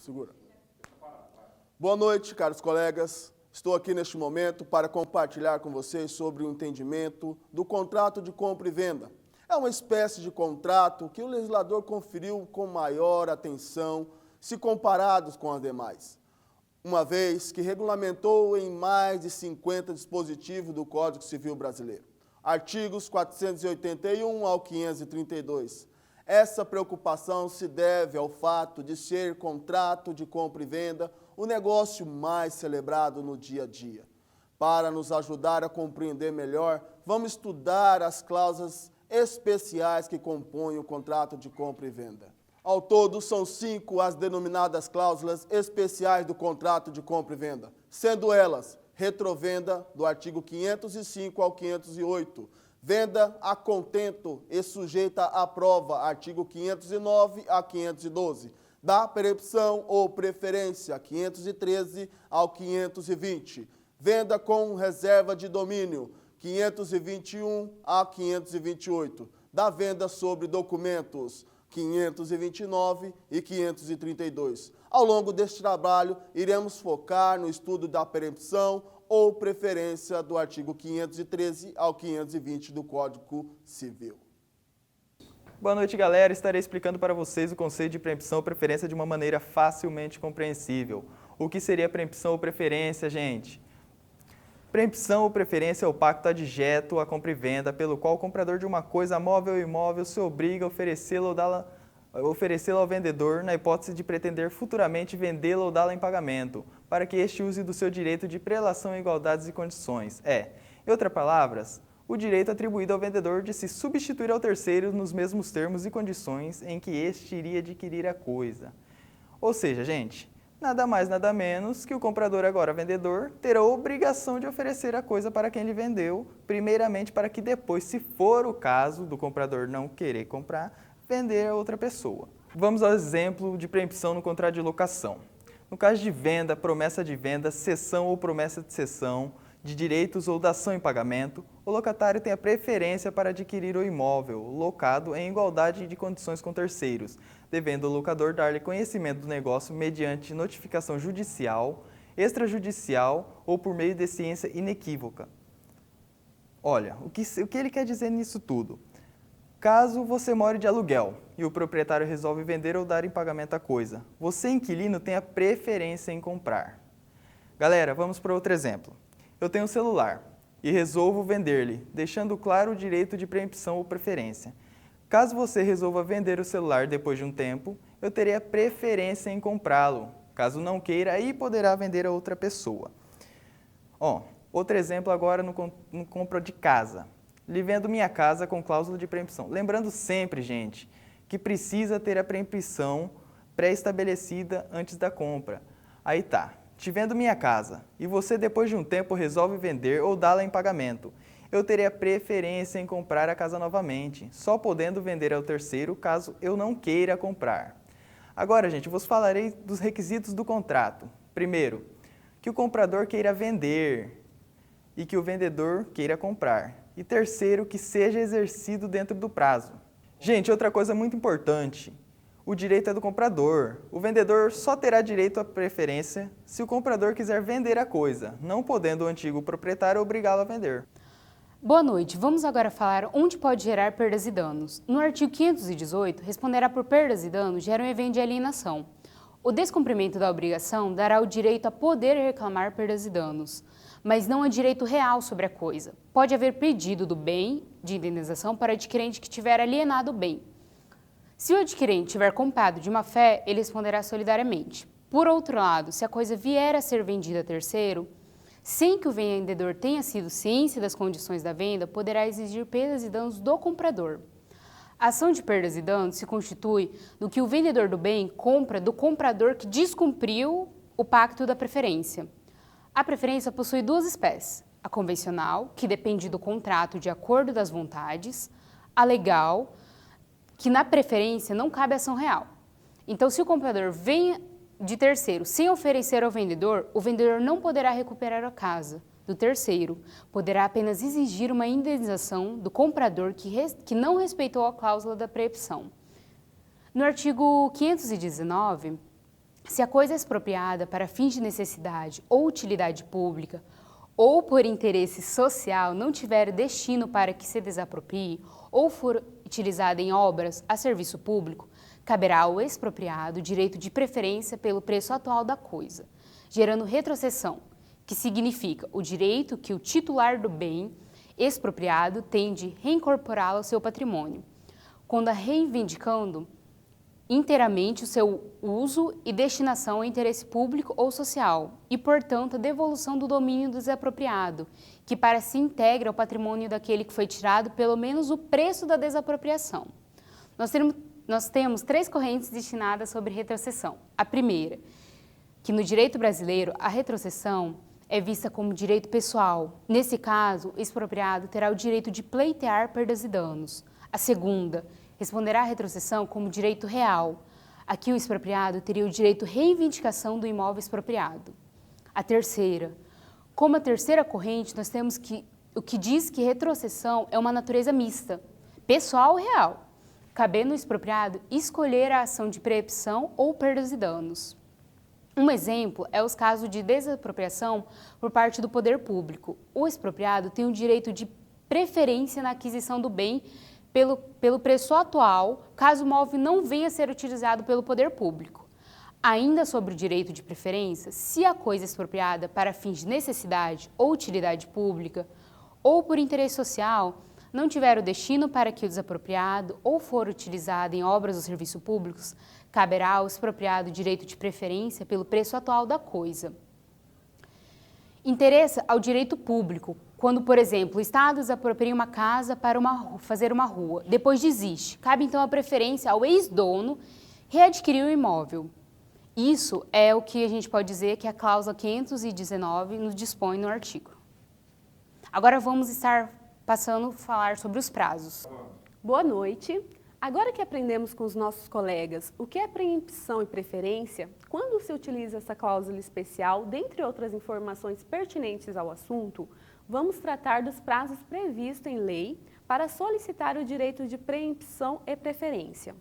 segura. Boa noite, caros colegas. Estou aqui neste momento para compartilhar com vocês sobre o entendimento do contrato de compra e venda. É uma espécie de contrato que o legislador conferiu com maior atenção se comparados com as demais, uma vez que regulamentou em mais de 50 dispositivos do Código Civil Brasileiro, artigos 481 ao 532. Essa preocupação se deve ao fato de ser contrato de compra e venda o negócio mais celebrado no dia a dia. Para nos ajudar a compreender melhor, vamos estudar as cláusulas especiais que compõem o contrato de compra e venda. Ao todo, são 5 as denominadas cláusulas especiais do contrato de compra e venda, sendo elas retrovenda, do artigo 505 ao 508, venda a contento e sujeita à prova, artigo 509 a 512, da percepção ou preferência, 513 ao 520, venda com reserva de domínio, 521 a 528, da venda sobre documentos, 529 e 532. Ao longo deste trabalho, iremos focar no estudo da percepção ou preferência do artigo 513 ao 520 do Código Civil. Boa noite, galera. Estarei explicando para vocês o conceito de preempção ou preferência de uma maneira facilmente compreensível. O que seria preempção ou preferência, gente? Preempção ou preferência é o pacto adjeto à compra e venda, pelo qual o comprador de uma coisa móvel ou imóvel se obriga a oferecê-la ao vendedor, na hipótese de pretender futuramente vendê-la ou dá-la em pagamento, para que este use do seu direito de prelação em igualdades e condições. Em outras palavras, o direito atribuído ao vendedor de se substituir ao terceiro nos mesmos termos e condições em que este iria adquirir a coisa. Ou seja, gente, nada mais, nada menos que o comprador, agora vendedor, terá a obrigação de oferecer a coisa para quem lhe vendeu, primeiramente para que depois, se for o caso do comprador não querer comprar, vender a outra pessoa. Vamos ao exemplo de preempção no contrato de locação. No caso de venda, promessa de venda, cessão ou promessa de cessão, de direitos ou dação em pagamento, o locatário tem a preferência para adquirir o imóvel locado em igualdade de condições com terceiros, devendo o locador dar-lhe conhecimento do negócio mediante notificação judicial, extrajudicial ou por meio de ciência inequívoca. Olha, o que ele quer dizer nisso tudo? Caso você more de aluguel e o proprietário resolve vender ou dar em pagamento a coisa, você, inquilino, tem a preferência em comprar. Galera, vamos para outro exemplo. Eu tenho um celular e resolvo vender-lhe, deixando claro o direito de preempção ou preferência. Caso você resolva vender o celular depois de um tempo, eu terei a preferência em comprá-lo. Caso não queira, aí poderá vender a outra pessoa. Outro exemplo agora no compra de casa. Lhe vendo minha casa com cláusula de preempção. Lembrando sempre, gente, que precisa ter a preempção pré-estabelecida antes da compra. Aí tá. Te vendo minha casa e você depois de um tempo resolve vender ou dá-la em pagamento. Eu terei a preferência em comprar a casa novamente, só podendo vender ao terceiro caso eu não queira comprar. Agora, gente, vos falarei dos requisitos do contrato. Primeiro, que o comprador queira vender e que o vendedor queira comprar. E terceiro, que seja exercido dentro do prazo. Gente, outra coisa muito importante. O direito é do comprador. O vendedor só terá direito à preferência se o comprador quiser vender a coisa, não podendo o antigo proprietário obrigá-lo a vender. Boa noite. Vamos agora falar onde pode gerar perdas e danos. No artigo 518, responderá por perdas e danos gera um evento de alienação. O descumprimento da obrigação dará o direito a poder reclamar perdas e danos, mas não há direito real sobre a coisa. Pode haver pedido do bem de indenização para o adquirente que tiver alienado o bem. Se o adquirente tiver comprado de má fé, ele responderá solidariamente. Por outro lado, se a coisa vier a ser vendida a terceiro, sem que o vendedor tenha sido ciente das condições da venda, poderá exigir perdas e danos do comprador. A ação de perdas e danos se constitui no que o vendedor do bem compra do comprador que descumpriu o pacto da preferência. A preferência possui 2 espécies: a convencional, que depende do contrato de acordo das vontades, a legal, que na preferência não cabe ação real. Então, se o comprador vem de terceiro sem oferecer ao vendedor, o vendedor não poderá recuperar a casa do terceiro, poderá apenas exigir uma indenização do comprador que não respeitou a cláusula da preempção. No artigo 519, Se a coisa é expropriada para fins de necessidade ou utilidade pública ou por interesse social não tiver destino para que se desaproprie ou for utilizada em obras a serviço público, caberá ao expropriado o direito de preferência pelo preço atual da coisa, gerando retrocessão, que significa o direito que o titular do bem expropriado tem de reincorporá-lo ao seu patrimônio, quando reivindicando inteiramente o seu uso e destinação ao interesse público ou social e, portanto, a devolução do domínio do desapropriado, que para si integra ao patrimônio daquele que foi tirado pelo menos o preço da desapropriação. Nós temos 3 correntes destinadas sobre retrocessão. A primeira, que no direito brasileiro a retrocessão é vista como direito pessoal. Nesse caso, o expropriado terá o direito de pleitear perdas e danos. A segunda, responderá à retrocessão como direito real. Aqui o expropriado teria o direito de reivindicação do imóvel expropriado. A terceira, como a terceira corrente, nós temos o que diz que retrocessão é uma natureza mista, pessoal ou real, cabendo ao expropriado escolher a ação de preempção ou perdas e danos. Um exemplo é os casos de desapropriação por parte do poder público. O expropriado tem o direito de preferência na aquisição do bem pelo preço atual, caso o imóvel não venha a ser utilizado pelo poder público. Ainda sobre o direito de preferência, se a coisa é expropriada para fins de necessidade ou utilidade pública ou por interesse social, não tiver o destino para que o desapropriado ou for utilizado em obras ou serviços públicos, caberá ao expropriado o direito de preferência pelo preço atual da coisa. Interessa ao direito público, quando, por exemplo, o Estado desapropria uma casa para fazer uma rua, depois desiste. Cabe então a preferência ao ex-dono readquirir o imóvel. Isso é o que a gente pode dizer que a cláusula 519 nos dispõe no artigo. Agora vamos estar passando a falar sobre os prazos. Boa noite. Agora que aprendemos com os nossos colegas o que é preempção e preferência, quando se utiliza essa cláusula especial, dentre outras informações pertinentes ao assunto, vamos tratar dos prazos previstos em lei para solicitar o direito de preempção e preferência.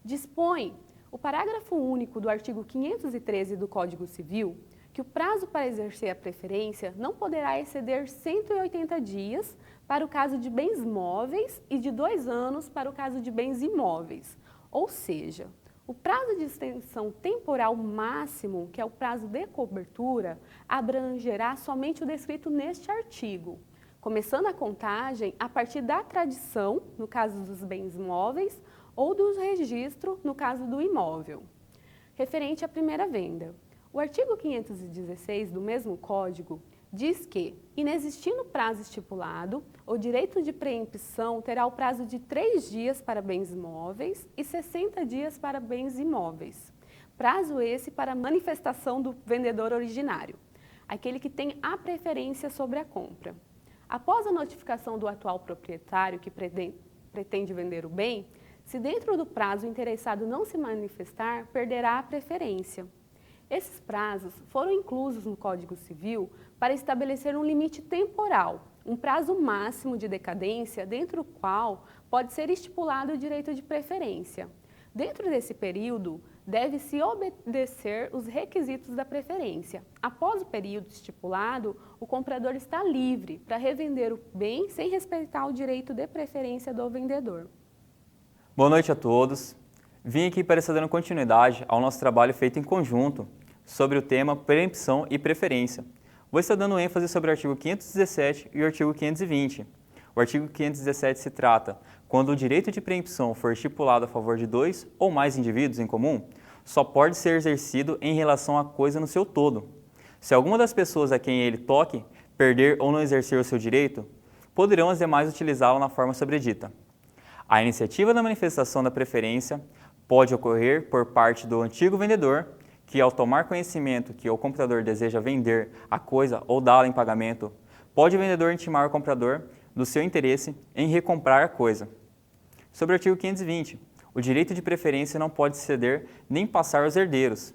Dispõe o parágrafo único do artigo 513 do Código Civil que o prazo para exercer a preferência não poderá exceder 180 dias para o caso de bens móveis e de 2 anos para o caso de bens imóveis. Ou seja, o prazo de extensão temporal máximo, que é o prazo de cobertura, abrangerá somente o descrito neste artigo, começando a contagem a partir da tradição, no caso dos bens móveis, ou do registro, no caso do imóvel. Referente à primeira venda. O artigo 516 do mesmo Código diz que, inexistindo prazo estipulado, o direito de preempção terá o prazo de 3 dias para bens móveis e 60 dias para bens imóveis. Prazo esse para manifestação do vendedor originário, aquele que tem a preferência sobre a compra. Após a notificação do atual proprietário que pretende vender o bem, se dentro do prazo o interessado não se manifestar, perderá a preferência. Esses prazos foram inclusos no Código Civil para estabelecer um limite temporal, um prazo máximo de decadência dentro do qual pode ser estipulado o direito de preferência. Dentro desse período, deve-se obedecer os requisitos da preferência. Após o período estipulado, o comprador está livre para revender o bem sem respeitar o direito de preferência do vendedor. Boa noite a todos. Vim aqui para estar dando continuidade ao nosso trabalho feito em conjunto sobre o tema preempção e preferência. Vou estar dando ênfase sobre o artigo 517 e o artigo 520. O artigo 517 se trata quando o direito de preempção for estipulado a favor de 2 ou mais indivíduos em comum, só pode ser exercido em relação à coisa no seu todo. Se alguma das pessoas a quem ele toque perder ou não exercer o seu direito, poderão as demais utilizá-lo na forma sobredita. A iniciativa da manifestação da preferência pode ocorrer por parte do antigo vendedor, que ao tomar conhecimento que o comprador deseja vender a coisa ou dá-la em pagamento, pode o vendedor intimar o comprador do seu interesse em recomprar a coisa. Sobre o artigo 520, o direito de preferência não pode ceder nem passar aos herdeiros.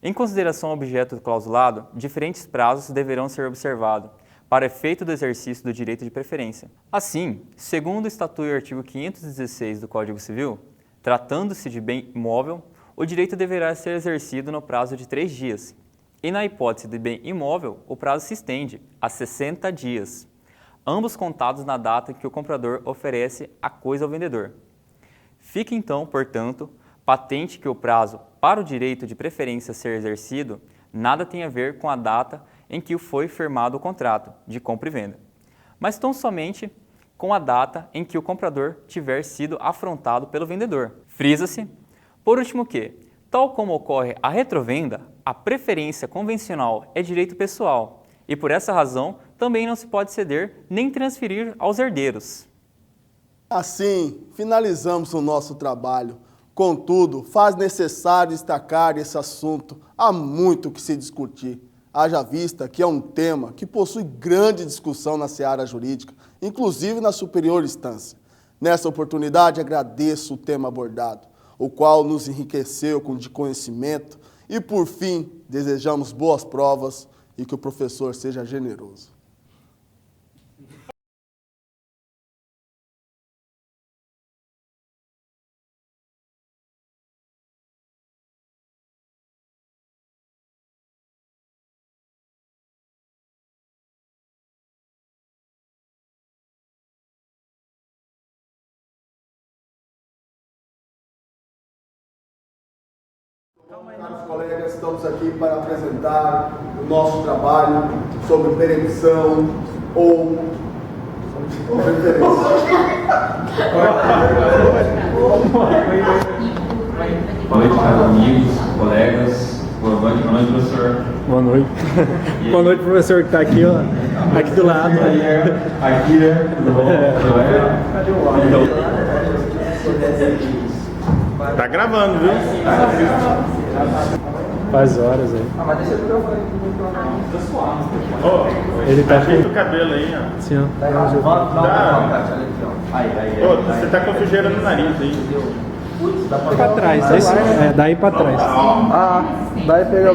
Em consideração ao objeto clausulado, diferentes prazos deverão ser observados para efeito do exercício do direito de preferência. Assim, segundo estatui o artigo 516 do Código Civil, tratando-se de bem imóvel, o direito deverá ser exercido no prazo de 3 dias. E na hipótese de bem imóvel, o prazo se estende a 60 dias, ambos contados na data em que o comprador oferece a coisa ao vendedor. Fica então, portanto, patente que o prazo para o direito de preferência ser exercido nada tem a ver com a data em que foi firmado o contrato de compra e venda, mas tão somente com a data em que o comprador tiver sido afrontado pelo vendedor. Frisa-se, por último, que, tal como ocorre a retrovenda, a preferência convencional é direito pessoal e, por essa razão, também não se pode ceder nem transferir aos herdeiros. Assim, finalizamos o nosso trabalho. Contudo, faz necessário destacar esse assunto. Há muito o que se discutir. Haja vista que é um tema que possui grande discussão na seara jurídica, inclusive na superior instância. Nessa oportunidade, agradeço o tema abordado, o qual nos enriqueceu de conhecimento e, por fim, desejamos boas provas e que o professor seja generoso. Caros colegas, estamos aqui para apresentar o nosso trabalho sobre perempção ou preferência. Boa noite, caros amigos, colegas. Boa noite, professor. Boa noite. Boa noite, professor, que está aqui, ó, aqui do lado. Aqui, né? Tudo bom? Tá gravando, viu? Faz horas aí. Ele tá Ajeita o cabelo aí, ó. assim, ó. Você tá com sujeira no nariz aí. Pra trás, daí pra trás. Daí pega